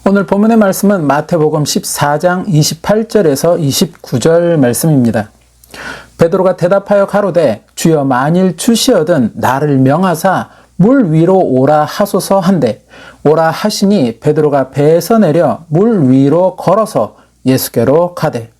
오늘 본문의 말씀은 마태복음 14장 28절에서 29절 말씀입니다. 베드로가 대답하여 가로되 주여 만일 주시어든 나를 명하사 물 위로 오라 하소서 한데 오라 하시니 베드로가 배에서 내려 물 위로 걸어서 예수께로 가되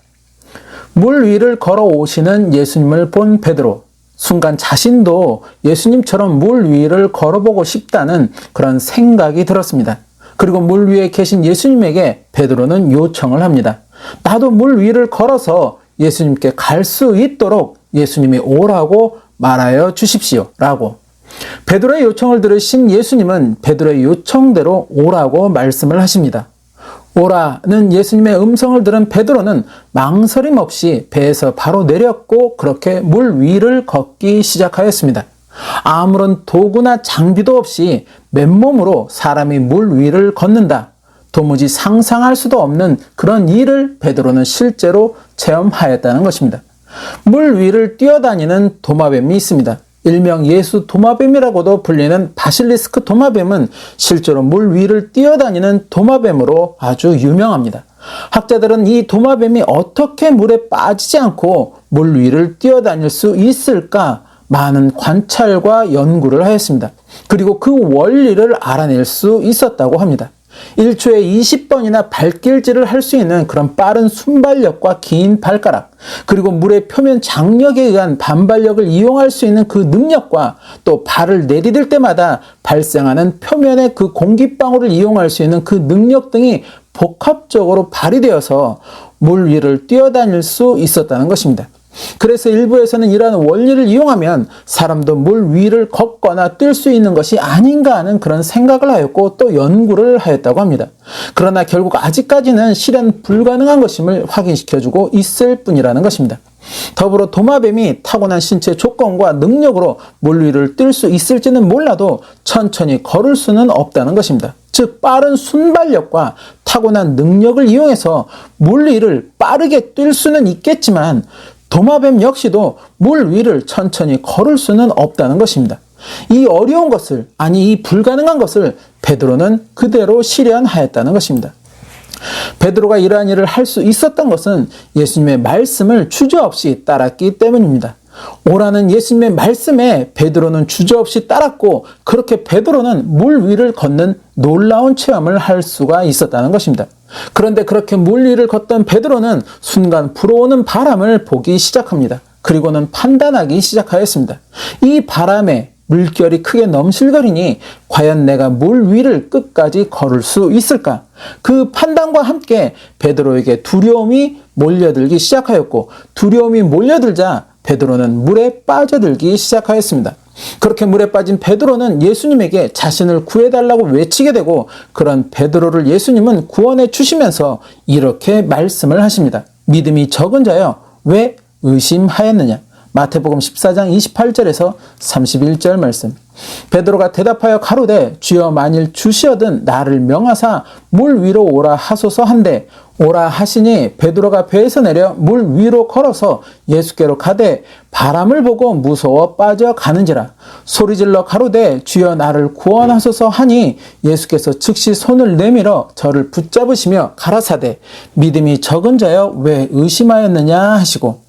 물 위를 걸어오시는 예수님을 본 베드로 순간 자신도 예수님처럼 물 위를 걸어보고 싶다는 그런 생각이 들었습니다. 그리고 물 위에 계신 예수님에게 베드로는 요청을 합니다. 나도 물 위를 걸어서 예수님께 갈 수 있도록 예수님이 오라고 말하여 주십시오 라고. 베드로의 요청을 들으신 예수님은 베드로의 요청대로 오라고 말씀을 하십니다. 오라는 예수님의 음성을 들은 베드로는 망설임 없이 배에서 바로 내렸고 그렇게 물 위를 걷기 시작하였습니다. 아무런 도구나 장비도 없이 맨몸으로 사람이 물 위를 걷는다. 도무지 상상할 수도 없는 그런 일을 베드로는 실제로 체험하였다는 것입니다. 물 위를 뛰어다니는 도마뱀이 있습니다. 일명 예수 도마뱀이라고도 불리는 바실리스크 도마뱀은 실제로 물 위를 뛰어다니는 도마뱀으로 아주 유명합니다. 학자들은 이 도마뱀이 어떻게 물에 빠지지 않고 물 위를 뛰어다닐 수 있을까 많은 관찰과 연구를 하였습니다. 그리고 그 원리를 알아낼 수 있었다고 합니다. 1초에 20번이나 발길질을 할 수 있는 그런 빠른 순발력과 긴 발가락, 그리고 물의 표면 장력에 의한 반발력을 이용할 수 있는 그 능력과 또 발을 내디딜 때마다 발생하는 표면의 그 공기방울을 이용할 수 있는 그 능력 등이 복합적으로 발휘되어서 물 위를 뛰어다닐 수 있었다는 것입니다. 그래서 일부에서는 이러한 원리를 이용하면 사람도 물 위를 걷거나 뛸 수 있는 것이 아닌가 하는 그런 생각을 하였고 또 연구를 하였다고 합니다. 그러나 결국 아직까지는 실현 불가능한 것임을 확인시켜주고 있을 뿐이라는 것입니다. 더불어 도마뱀이 타고난 신체 조건과 능력으로 물 위를 뛸 수 있을지는 몰라도 천천히 걸을 수는 없다는 것입니다. 즉 빠른 순발력과 타고난 능력을 이용해서 물 위를 빠르게 뛸 수는 있겠지만 도마뱀 역시도 물 위를 천천히 걸을 수는 없다는 것입니다. 이 어려운 것을, 아니 이 불가능한 것을 베드로는 그대로 실현하였다는 것입니다. 베드로가 이러한 일을 할 수 있었던 것은 예수님의 말씀을 주저없이 따랐기 때문입니다. 오라는 예수님의 말씀에 베드로는 주저없이 따랐고 그렇게 베드로는 물 위를 걷는 놀라운 체험을 할 수가 있었다는 것입니다. 그런데 그렇게 물 위를 걷던 베드로는 순간 불어오는 바람을 보기 시작합니다. 그리고는 판단하기 시작하였습니다. 이 바람에 물결이 크게 넘실거리니 과연 내가 물 위를 끝까지 걸을 수 있을까? 그 판단과 함께 베드로에게 두려움이 몰려들기 시작하였고 두려움이 몰려들자 베드로는 물에 빠져들기 시작하였습니다. 그렇게 물에 빠진 베드로는 예수님에게 자신을 구해달라고 외치게 되고 그런 베드로를 예수님은 구원해 주시면서 이렇게 말씀을 하십니다. 믿음이 적은 자여 왜 의심하였느냐? 마태복음 14장 28절에서 31절 말씀. 베드로가 대답하여 가로되 주여 만일 주시어든 나를 명하사 물 위로 오라 하소서 한데 오라 하시니 베드로가 배에서 내려 물 위로 걸어서 예수께로 가되 바람을 보고 무서워 빠져가는지라. 소리질러 가로되 주여 나를 구원하소서 하니 예수께서 즉시 손을 내밀어 저를 붙잡으시며 가라사대 믿음이 적은 자여 왜 의심하였느냐 하시고.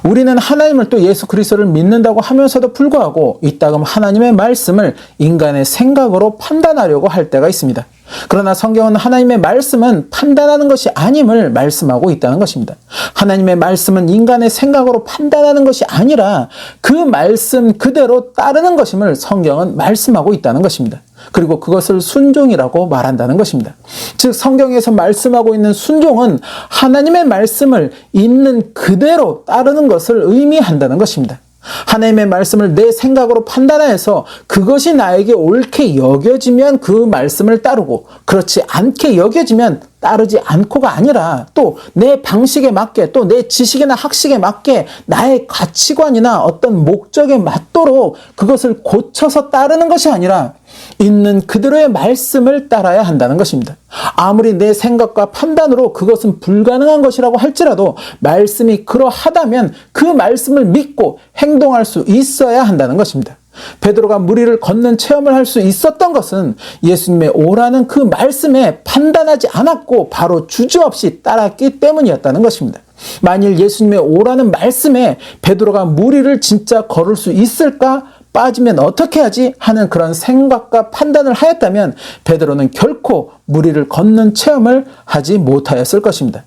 우리는 하나님을 또 예수 그리스도를 믿는다고 하면서도 불구하고 이따금 하나님의 말씀을 인간의 생각으로 판단하려고 할 때가 있습니다. 그러나 성경은 하나님의 말씀은 판단하는 것이 아님을 말씀하고 있다는 것입니다. 하나님의 말씀은 인간의 생각으로 판단하는 것이 아니라 그 말씀 그대로 따르는 것임을 성경은 말씀하고 있다는 것입니다. 그리고 그것을 순종이라고 말한다는 것입니다. 즉 성경에서 말씀하고 있는 순종은 하나님의 말씀을 있는 그대로 따르는 것을 의미한다는 것입니다. 하나님의 말씀을 내 생각으로 판단하여서 그것이 나에게 옳게 여겨지면 그 말씀을 따르고 그렇지 않게 여겨지면 따르지 않고가 아니라 또 내 방식에 맞게 또 내 지식이나 학식에 맞게 나의 가치관이나 어떤 목적에 맞도록 그것을 고쳐서 따르는 것이 아니라 있는 그대로의 말씀을 따라야 한다는 것입니다. 아무리 내 생각과 판단으로 그것은 불가능한 것이라고 할지라도 말씀이 그러하다면 그 말씀을 믿고 행동할 수 있어야 한다는 것입니다. 베드로가 무리를 걷는 체험을 할 수 있었던 것은 예수님의 오라는 그 말씀에 판단하지 않았고 바로 주저없이 따랐기 때문이었다는 것입니다. 만일 예수님의 오라는 말씀에 베드로가 무리를 진짜 걸을 수 있을까? 빠지면 어떻게 하지? 하는 그런 생각과 판단을 하였다면 베드로는 결코 무리를 걷는 체험을 하지 못하였을 것입니다.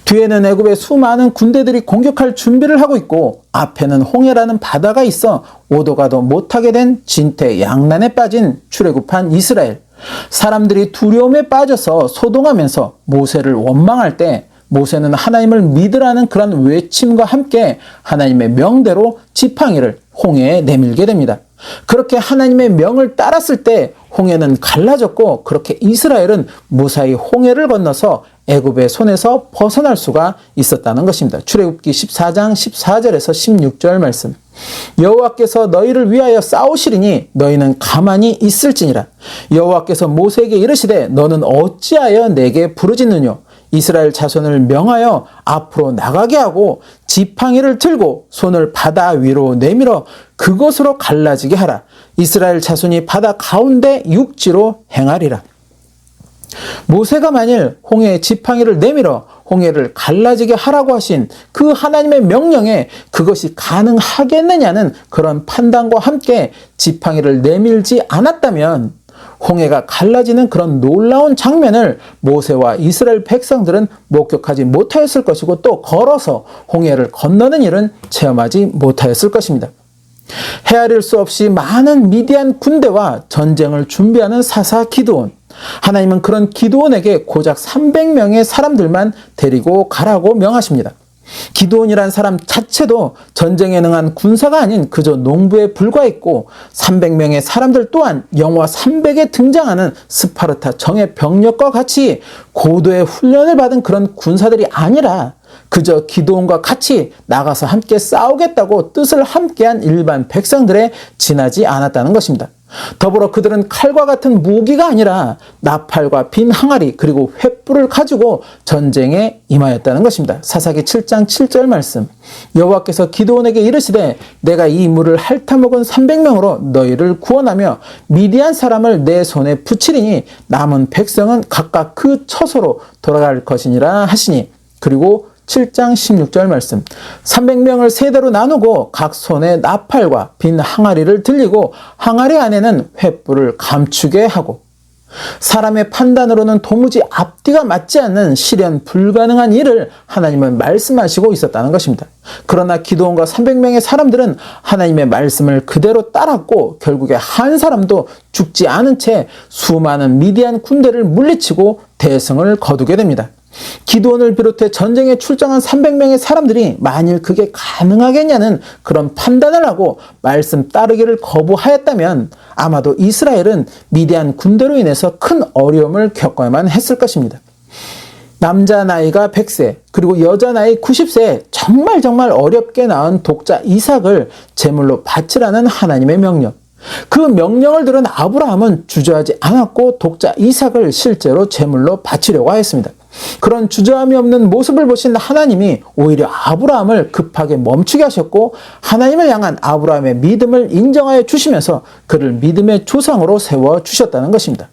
뒤에는 애굽의 수많은 군대들이 공격할 준비를 하고 있고 앞에는 홍해라는 바다가 있어 오도 가도 못하게 된 진퇴양난에 빠진 출애굽한 이스라엘. 사람들이 두려움에 빠져서 소동하면서 모세를 원망할 때 모세는 하나님을 믿으라는 그런 외침과 함께 하나님의 명대로 지팡이를 홍해에 내밀게 됩니다. 그렇게 하나님의 명을 따랐을 때 홍해는 갈라졌고 그렇게 이스라엘은 무사히 홍해를 건너서 애굽의 손에서 벗어날 수가 있었다는 것입니다. 출애굽기 14장 14절에서 16절 말씀. 여호와께서 너희를 위하여 싸우시리니 너희는 가만히 있을지니라. 여호와께서 모세에게 이르시되 너는 어찌하여 내게 부르짖느뇨. 이스라엘 자손을 명하여 앞으로 나가게 하고 지팡이를 들고 손을 바다 위로 내밀어 그것으로 갈라지게 하라. 이스라엘 자손이 바다 가운데 육지로 행하리라. 모세가 만일 홍해에 지팡이를 내밀어 홍해를 갈라지게 하라고 하신 그 하나님의 명령에 그것이 가능하겠느냐는 그런 판단과 함께 지팡이를 내밀지 않았다면 홍해가 갈라지는 그런 놀라운 장면을 모세와 이스라엘 백성들은 목격하지 못하였을 것이고 또 걸어서 홍해를 건너는 일은 체험하지 못하였을 것입니다. 헤아릴 수 없이 많은 미디안 군대와 전쟁을 준비하는 사사 기드온. 하나님은 그런 기드온에게 고작 300명의 사람들만 데리고 가라고 명하십니다. 기드온이란 사람 자체도 전쟁에 능한 군사가 아닌 그저 농부에 불과했고 300명의 사람들 또한 영화 300에 등장하는 스파르타 정예 병력과 같이 고도의 훈련을 받은 그런 군사들이 아니라 그저 기드온과 같이 나가서 함께 싸우겠다고 뜻을 함께한 일반 백성들에 지나지 않았다는 것입니다. 더불어 그들은 칼과 같은 무기가 아니라 나팔과 빈 항아리 그리고 횃불을 가지고 전쟁에 임하였다는 것입니다. 사사기 7장 7절 말씀. 여호와께서 기드온에게 이르시되 내가 이 물을 핥아먹은 300명으로 너희를 구원하며 미디안 사람을 내 손에 붙이리니 남은 백성은 각각 그 처소로 돌아갈 것이니라 하시니. 그리고 7장 16절 말씀. 300명을 세대로 나누고 각 손에 나팔과 빈 항아리를 들리고 항아리 안에는 횃불을 감추게 하고 사람의 판단으로는 도무지 앞뒤가 맞지 않는 실현 불가능한 일을 하나님은 말씀하시고 있었다는 것입니다. 그러나 기드온과 300명의 사람들은 하나님의 말씀을 그대로 따랐고 결국에 한 사람도 죽지 않은 채 수많은 미디안 군대를 물리치고 대승을 거두게 됩니다. 기드온을 비롯해 전쟁에 출정한 300명의 사람들이 만일 그게 가능하겠냐는 그런 판단을 하고 말씀 따르기를 거부하였다면 아마도 이스라엘은 미디안 군대로 인해서 큰 어려움을 겪어야만 했을 것입니다. 남자 나이가 100세 그리고 여자 나이 90세에 정말 어렵게 낳은 독자 이삭을 제물로 바치라는 하나님의 명령. 그 명령을 들은 아브라함은 주저하지 않았고 독자 이삭을 실제로 제물로 바치려고 하였습니다. 그런 주저함이 없는 모습을 보신 하나님이 오히려 아브라함을 급하게 멈추게 하셨고 하나님을 향한 아브라함의 믿음을 인정하여 주시면서 그를 믿음의 조상으로 세워주셨다는 것입니다.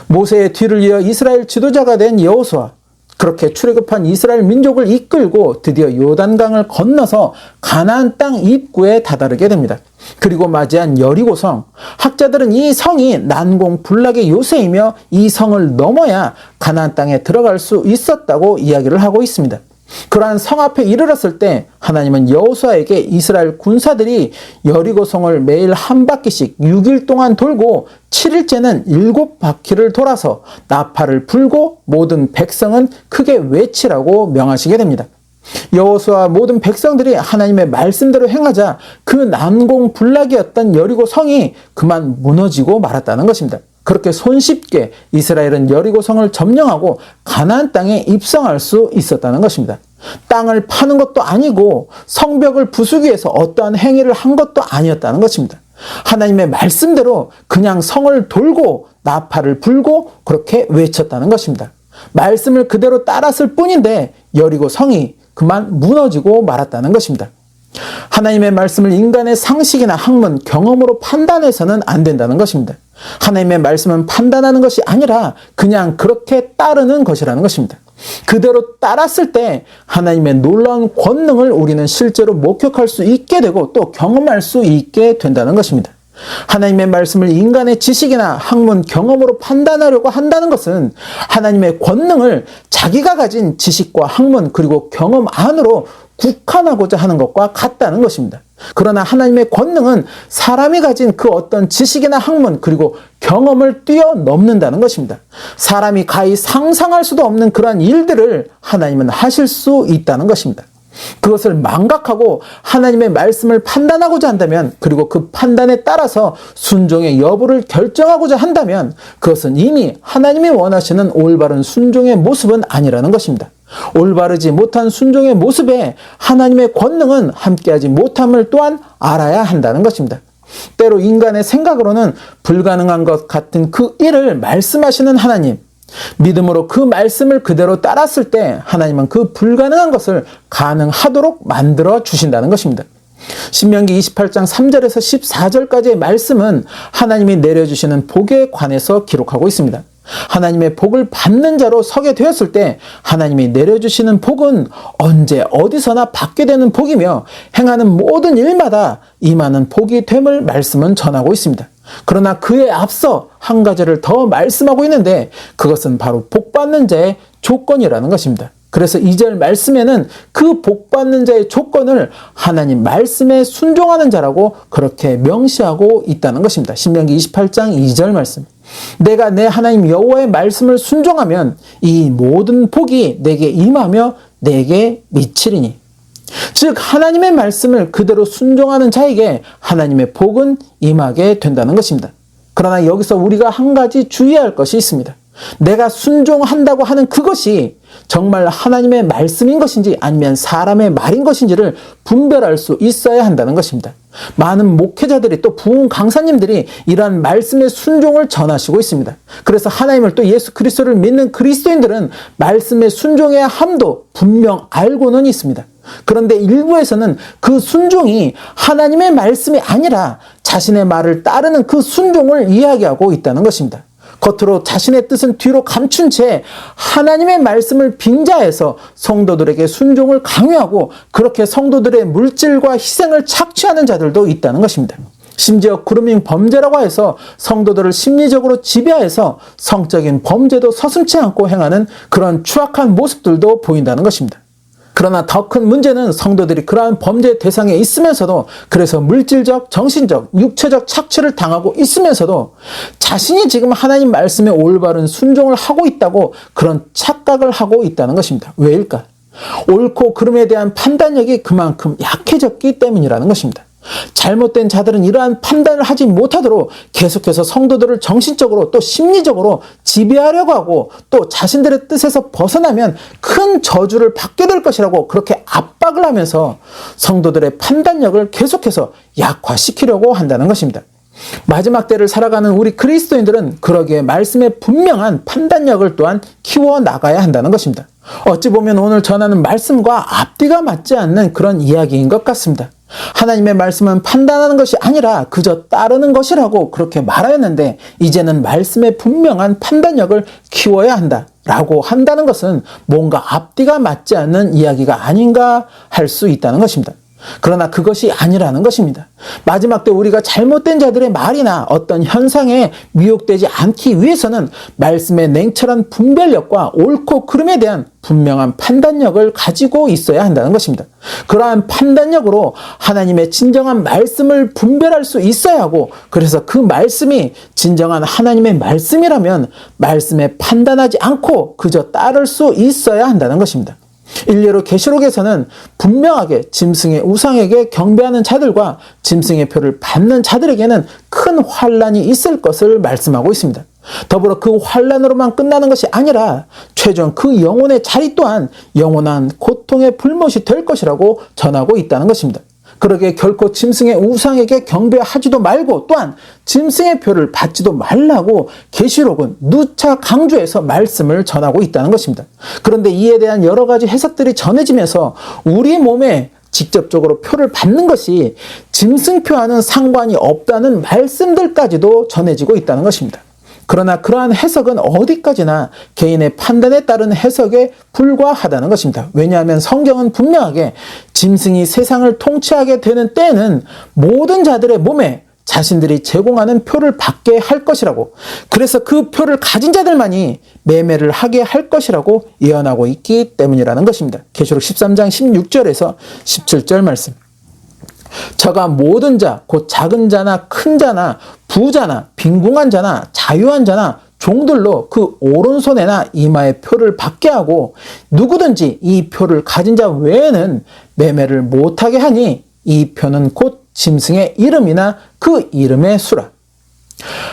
모세의 뒤를 이어 이스라엘 지도자가 된 여호수아, 그렇게 출애굽한 이스라엘 민족을 이끌고 드디어 요단강을 건너서 가나안 땅 입구에 다다르게 됩니다. 그리고 맞이한 여리고성. 학자들은 이 성이 난공불락의 요새이며 이 성을 넘어야 가나안 땅에 들어갈 수 있었다고 이야기를 하고 있습니다. 그러한 성 앞에 이르렀을 때 하나님은 여호수아에게 이스라엘 군사들이 여리고성을 매일 한 바퀴씩 6일 동안 돌고 7일째는 7바퀴를 돌아서 나팔을 불고 모든 백성은 크게 외치라고 명하시게 됩니다. 여호수아와 모든 백성들이 하나님의 말씀대로 행하자 그 난공불락이었던 여리고 성이 그만 무너지고 말았다는 것입니다. 그렇게 손쉽게 이스라엘은 여리고성을 점령하고 가나안 땅에 입성할 수 있었다는 것입니다. 땅을 파는 것도 아니고 성벽을 부수기 위해서 어떠한 행위를 한 것도 아니었다는 것입니다. 하나님의 말씀대로 그냥 성을 돌고 나팔을 불고 그렇게 외쳤다는 것입니다. 말씀을 그대로 따랐을 뿐인데 여리고 성이 그만 무너지고 말았다는 것입니다. 하나님의 말씀을 인간의 상식이나 학문, 경험으로 판단해서는 안 된다는 것입니다. 하나님의 말씀은 판단하는 것이 아니라 그냥 그렇게 따르는 것이라는 것입니다. 그대로 따랐을 때 하나님의 놀라운 권능을 우리는 실제로 목격할 수 있게 되고 또 경험할 수 있게 된다는 것입니다. 하나님의 말씀을 인간의 지식이나 학문, 경험으로 판단하려고 한다는 것은 하나님의 권능을 자기가 가진 지식과 학문 그리고 경험 안으로 국한하고자 하는 것과 같다는 것입니다. 그러나 하나님의 권능은 사람이 가진 그 어떤 지식이나 학문 그리고 경험을 뛰어넘는다는 것입니다. 사람이 가히 상상할 수도 없는 그러한 일들을 하나님은 하실 수 있다는 것입니다. 그것을 망각하고 하나님의 말씀을 판단하고자 한다면 그리고 그 판단에 따라서 순종의 여부를 결정하고자 한다면 그것은 이미 하나님이 원하시는 올바른 순종의 모습은 아니라는 것입니다. 올바르지 못한 순종의 모습에 하나님의 권능은 함께하지 못함을 또한 알아야 한다는 것입니다. 때로 인간의 생각으로는 불가능한 것 같은 그 일을 말씀하시는 하나님, 믿음으로 그 말씀을 그대로 따랐을 때 하나님은 그 불가능한 것을 가능하도록 만들어 주신다는 것입니다. 신명기 28장 3절에서 14절까지의 말씀은 하나님이 내려주시는 복에 관해서 기록하고 있습니다. 하나님의 복을 받는 자로 서게 되었을 때 하나님이 내려주시는 복은 언제 어디서나 받게 되는 복이며 행하는 모든 일마다 임하는 복이 됨을 말씀은 전하고 있습니다. 그러나 그에 앞서 한 가지를 더 말씀하고 있는데 그것은 바로 복받는 자의 조건이라는 것입니다. 그래서 2절 말씀에는 그 복받는 자의 조건을 하나님 말씀에 순종하는 자라고 그렇게 명시하고 있다는 것입니다. 신명기 28장 2절 말씀. 내가 내 하나님 여호와의 말씀을 순종하면 이 모든 복이 내게 임하며 내게 미치리니. 즉 하나님의 말씀을 그대로 순종하는 자에게 하나님의 복은 임하게 된다는 것입니다. 그러나 여기서 우리가 한 가지 주의할 것이 있습니다. 내가 순종한다고 하는 그것이 정말 하나님의 말씀인 것인지 아니면 사람의 말인 것인지를 분별할 수 있어야 한다는 것입니다. 많은 목회자들이 또 부흥 강사님들이 이러한 말씀의 순종을 전하시고 있습니다. 그래서 하나님을 또 예수 그리스도를 믿는 그리스도인들은 말씀에 순종해야 함도 분명 알고는 있습니다. 그런데 일부에서는 그 순종이 하나님의 말씀이 아니라 자신의 말을 따르는 그 순종을 이야기하고 있다는 것입니다. 겉으로 자신의 뜻은 뒤로 감춘 채 하나님의 말씀을 빙자해서 성도들에게 순종을 강요하고 그렇게 성도들의 물질과 희생을 착취하는 자들도 있다는 것입니다. 심지어 그루밍 범죄라고 해서 성도들을 심리적으로 지배해서 성적인 범죄도 서슴지 않고 행하는 그런 추악한 모습들도 보인다는 것입니다. 그러나 더 큰 문제는 성도들이 그러한 범죄 대상에 있으면서도 그래서 물질적, 정신적, 육체적 착취를 당하고 있으면서도 자신이 지금 하나님 말씀에 올바른 순종을 하고 있다고 그런 착각을 하고 있다는 것입니다. 왜일까? 옳고 그름에 대한 판단력이 그만큼 약해졌기 때문이라는 것입니다. 잘못된 자들은 이러한 판단을 하지 못하도록 계속해서 성도들을 정신적으로 또 심리적으로 지배하려고 하고 또 자신들의 뜻에서 벗어나면 큰 저주를 받게 될 것이라고 그렇게 압박을 하면서 성도들의 판단력을 계속해서 약화시키려고 한다는 것입니다. 마지막 때를 살아가는 우리 그리스도인들은 그러기에 말씀의 분명한 판단력을 또한 키워나가야 한다는 것입니다. 어찌 보면 오늘 전하는 말씀과 앞뒤가 맞지 않는 그런 이야기인 것 같습니다. 하나님의 말씀은 판단하는 것이 아니라 그저 따르는 것이라고 그렇게 말하였는데 이제는 말씀의 분명한 판단력을 키워야 한다라고 한다는 것은 뭔가 앞뒤가 맞지 않는 이야기가 아닌가 할 수 있다는 것입니다. 그러나 그것이 아니라는 것입니다. 마지막 때 우리가 잘못된 자들의 말이나 어떤 현상에 미혹되지 않기 위해서는 말씀의 냉철한 분별력과 옳고 그름에 대한 분명한 판단력을 가지고 있어야 한다는 것입니다. 그러한 판단력으로 하나님의 진정한 말씀을 분별할 수 있어야 하고 그래서 그 말씀이 진정한 하나님의 말씀이라면 말씀에 판단하지 않고 그저 따를 수 있어야 한다는 것입니다. 일례로 계시록에서는 분명하게 짐승의 우상에게 경배하는 자들과 짐승의 표를 받는 자들에게는 큰 환난이 있을 것을 말씀하고 있습니다. 더불어 그 환난으로만 끝나는 것이 아니라 최종 그 영혼의 자리 또한 영원한 고통의 불못이 될 것이라고 전하고 있다는 것입니다. 그러기에 결코 짐승의 우상에게 경배하지도 말고 또한 짐승의 표를 받지도 말라고 계시록은 누차 강조해서 말씀을 전하고 있다는 것입니다. 그런데 이에 대한 여러 가지 해석들이 전해지면서 우리 몸에 직접적으로 표를 받는 것이 짐승표와는 상관이 없다는 말씀들까지도 전해지고 있다는 것입니다. 그러나 그러한 해석은 어디까지나 개인의 판단에 따른 해석에 불과하다는 것입니다. 왜냐하면 성경은 분명하게 짐승이 세상을 통치하게 되는 때에는 모든 자들의 몸에 자신들이 제공하는 표를 받게 할 것이라고, 그래서 그 표를 가진 자들만이 매매를 하게 할 것이라고 예언하고 있기 때문이라는 것입니다. 계시록 13장 16절에서 17절 말씀. 저가 모든 자, 곧 작은 자나 큰 자나 부자나 빈궁한 자나 자유한 자나 종들로 그 오른손에나 이마에 표를 받게 하고 누구든지 이 표를 가진 자 외에는 매매를 못하게 하니 이 표는 곧 짐승의 이름이나 그 이름의 수라.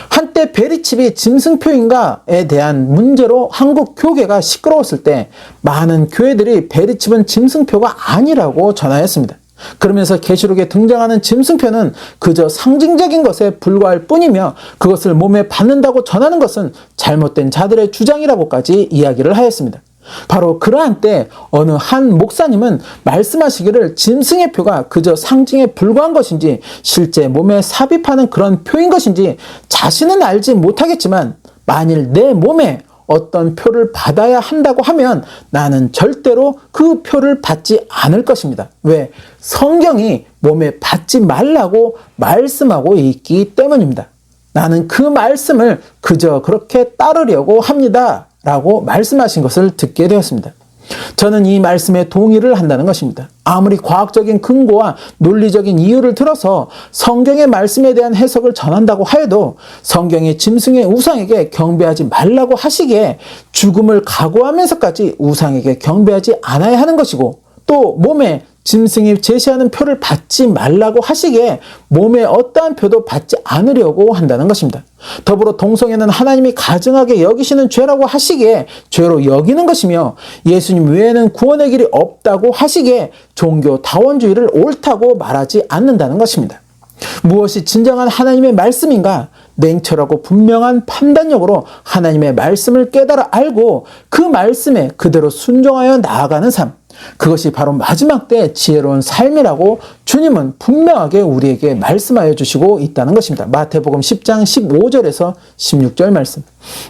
한때 베리칩이 짐승표인가에 대한 문제로 한국 교계가 시끄러웠을 때 많은 교회들이 베리칩은 짐승표가 아니라고 전하였습니다. 그러면서 계시록에 등장하는 짐승표는 그저 상징적인 것에 불과할 뿐이며 그것을 몸에 받는다고 전하는 것은 잘못된 자들의 주장이라고까지 이야기를 하였습니다. 바로 그러한 때 어느 한 목사님은 말씀하시기를 짐승의 표가 그저 상징에 불과한 것인지 실제 몸에 삽입하는 그런 표인 것인지 자신은 알지 못하겠지만 만일 내 몸에 어떤 표를 받아야 한다고 하면 나는 절대로 그 표를 받지 않을 것입니다. 왜? 성경이 몸에 받지 말라고 말씀하고 있기 때문입니다. 나는 그 말씀을 그저 그렇게 따르려고 합니다. 라고 말씀하신 것을 듣게 되었습니다. 저는 이 말씀에 동의를 한다는 것입니다. 아무리 과학적인 근거와 논리적인 이유를 들어서 성경의 말씀에 대한 해석을 전한다고 하여도 성경이 짐승의 우상에게 경배하지 말라고 하시기에 죽음을 각오하면서까지 우상에게 경배하지 않아야 하는 것이고, 또 몸에 짐승이 제시하는 표를 받지 말라고 하시기에 몸에 어떠한 표도 받지 않으려고 한다는 것입니다. 더불어 동성애는 하나님이 가증하게 여기시는 죄라고 하시기에 죄로 여기는 것이며 예수님 외에는 구원의 길이 없다고 하시기에 종교 다원주의를 옳다고 말하지 않는다는 것입니다. 무엇이 진정한 하나님의 말씀인가? 냉철하고 분명한 판단력으로 하나님의 말씀을 깨달아 알고 그 말씀에 그대로 순종하여 나아가는 삶, 그것이 바로 마지막 때 지혜로운 삶이라고 주님은 분명하게 우리에게 말씀하여 주시고 있다는 것입니다. 마태복음 10장 15절에서 16절 말씀.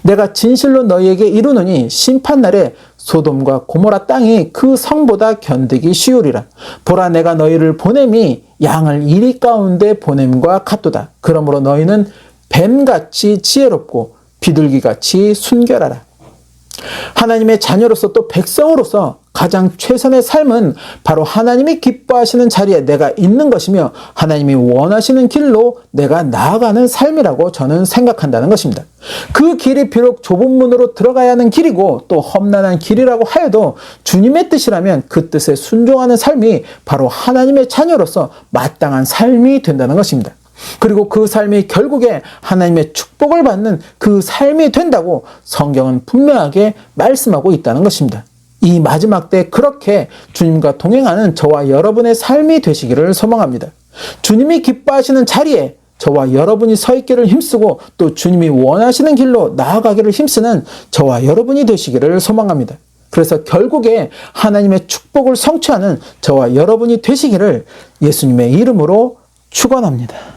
내가 진실로 너희에게 이르노니 심판날에 소돔과 고모라 땅이 그 성보다 견디기 쉬우리라. 보라, 내가 너희를 보냄이 양을 이리 가운데 보냄과 같도다. 그러므로 너희는 뱀같이 지혜롭고 비둘기같이 순결하라. 하나님의 자녀로서 또 백성으로서 가장 최선의 삶은 바로 하나님이 기뻐하시는 자리에 내가 있는 것이며 하나님이 원하시는 길로 내가 나아가는 삶이라고 저는 생각한다는 것입니다. 그 길이 비록 좁은 문으로 들어가야 하는 길이고 또 험난한 길이라고 하여도 주님의 뜻이라면 그 뜻에 순종하는 삶이 바로 하나님의 자녀로서 마땅한 삶이 된다는 것입니다. 그리고 그 삶이 결국에 하나님의 축복을 받는 그 삶이 된다고 성경은 분명하게 말씀하고 있다는 것입니다. 이 마지막 때 그렇게 주님과 동행하는 저와 여러분의 삶이 되시기를 소망합니다. 주님이 기뻐하시는 자리에 저와 여러분이 서 있기를 힘쓰고 또 주님이 원하시는 길로 나아가기를 힘쓰는 저와 여러분이 되시기를 소망합니다. 그래서 결국에 하나님의 축복을 성취하는 저와 여러분이 되시기를 예수님의 이름으로 축원합니다.